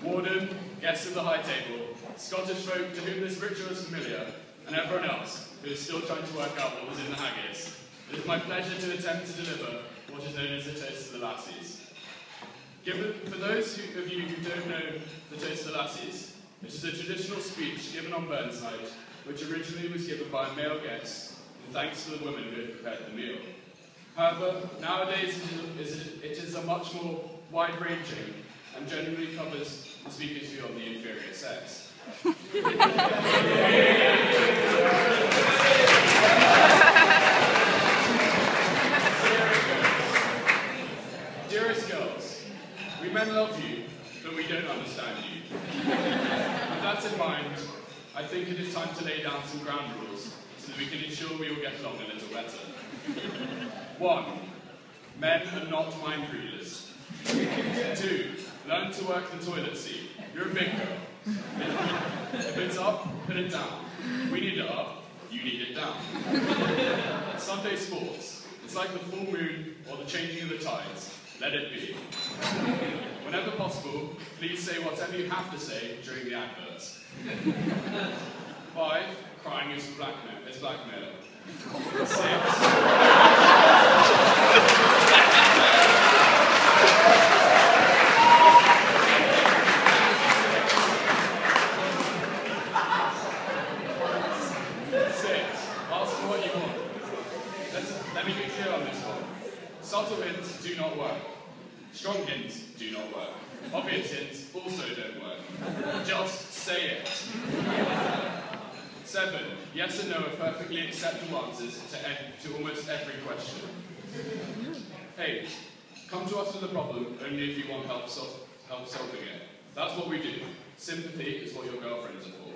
Warden, guests of the high table, Scottish folk to whom this ritual is familiar, and everyone else who is still trying to work out what was in the haggis, it is my pleasure to attempt to deliver what is known as the Toast to the Lassies. For those of you who don't know the Toast to the Lassies, it is a traditional speech given on Burnside, which originally was given by a male guest in thanks to the women who had prepared the meal. However, nowadays it is a much more wide-ranging and generally covers the speaker's view on the inferior sex. Dearest girls, we men love you, but we don't understand you. With that in mind, I think it is time to lay down some ground rules so that we can ensure we all get along a little better. 1. Men are not mind readers. 2. Learn to work the toilet seat. You're a big girl. If it's up, put it down. We need it up, you need it down. Sunday sports. It's like the full moon or the changing of the tides. Let it be. Whenever possible, please say whatever you have to say during the adverts. 5. Crying is blackmail. 6. Let me be clear on this one. Subtle hints do not work. Strong hints do not work. Obvious hints also don't work. Just say it. 7. Yes and no are perfectly acceptable answers to almost every question. 8. Come to us with a problem only if you want help solving it. That's what we do. Sympathy is what your girlfriends are for.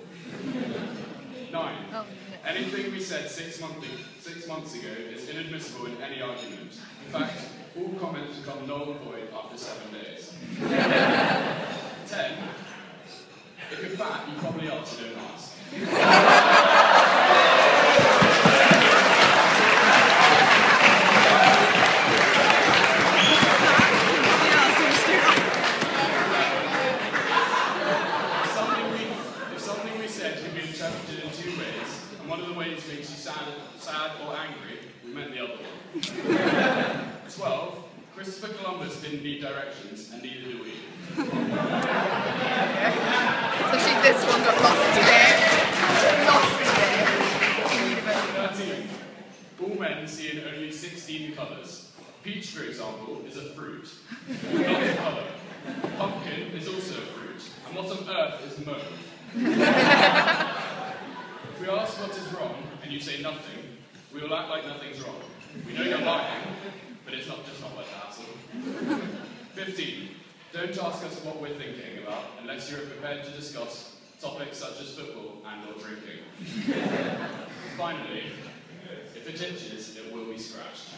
9. Anything we said 6 months ago is inadmissible in any argument. In fact, all comments become null and void after 7 days. 10. If you're fat, you probably are, so don't ask. If something we said can be interpreted in 2 ways, and one of the ways makes you sad or angry, we meant the other one. 12. Christopher Columbus didn't need directions, and neither do we. Especially this one got lost today. 13. All men see in only 16 colours. Peach, for example, is a fruit, not a colour. Pumpkin is also a fruit, and what on earth is mauve? If we ask what is wrong, and you say nothing, we will act like nothing's wrong. We know you're lying, but it's not just not worth the hassle. 15. Don't ask us what we're thinking about unless you're prepared to discuss topics such as football and or drinking. Finally, if it itches, it will be scratched.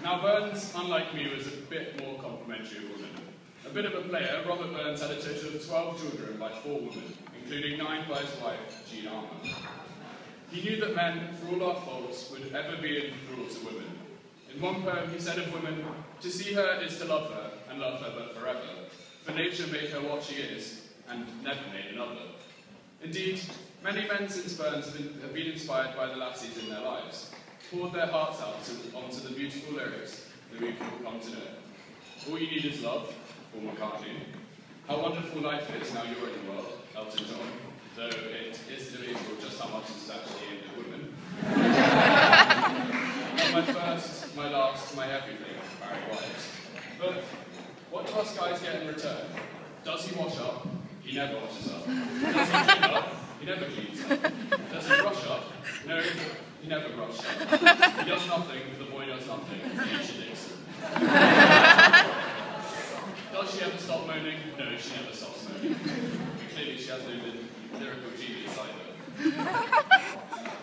Now Burns, unlike me, was a bit more complimentary of women. A bit of a player, Robert Burns had a total of 12 children by 4 women, including 9 by his wife, Jean Armour. He knew that men, for all our faults, would ever be cruel to women. In one poem he said of women, "To see her is to love her, and love her but forever, for nature made her what she is, and never made another." Indeed, many men since Burns have been inspired by the lassies in their lives, poured their hearts out onto the beautiful lyrics that we've all come to know. All you need is love, Paul McCartney. How wonderful life is now you're in the world, Elton John, though it is debatable just how much is actually aimed at women. My first, my last, my everything, Barry White. But what do us guys get in return? Does he wash up? He never washes up. Does he clean up? He never cleans up. Does he brush up? No, he never brushes up. He does nothing, the boy does nothing. She digs him. Does she ever stop moaning? No, she never stops moaning. But clearly she has no lyrical genius either.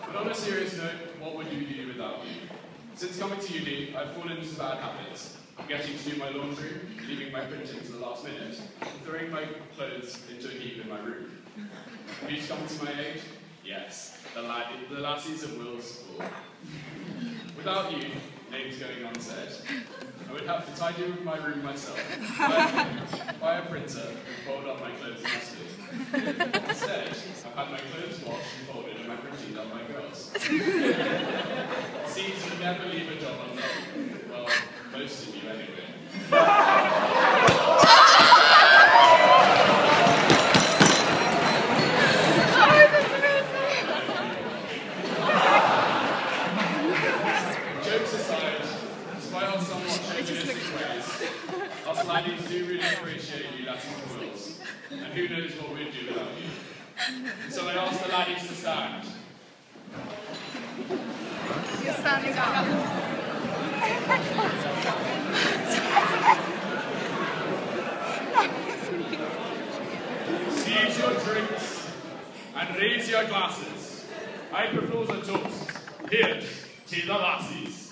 But on a serious note, what would you do without me? Since coming to uni, I've fallen into bad habits. Forgetting to do my laundry, leaving my printing to the last minute, and throwing my clothes into a heap in my room. who's come to my aid? Yes, the lassies of Will's school. Without you, names going unsaid, I would have to tidy my room myself, buy a printer, and fold up my clothes mostly. Instead, I've had my clothes washed and folded and my printing done by girls. It seems you never leave a job undone. Well, most of you anyway. Jokes aside, despite our somewhat chauvinistic ways, us laddies do really appreciate you lassies and wills, and who knows what we'd do without you. So I ask the laddies to stand. You're standing up. Seize your drinks and raise your glasses. I propose a toast. Here's to the lassies.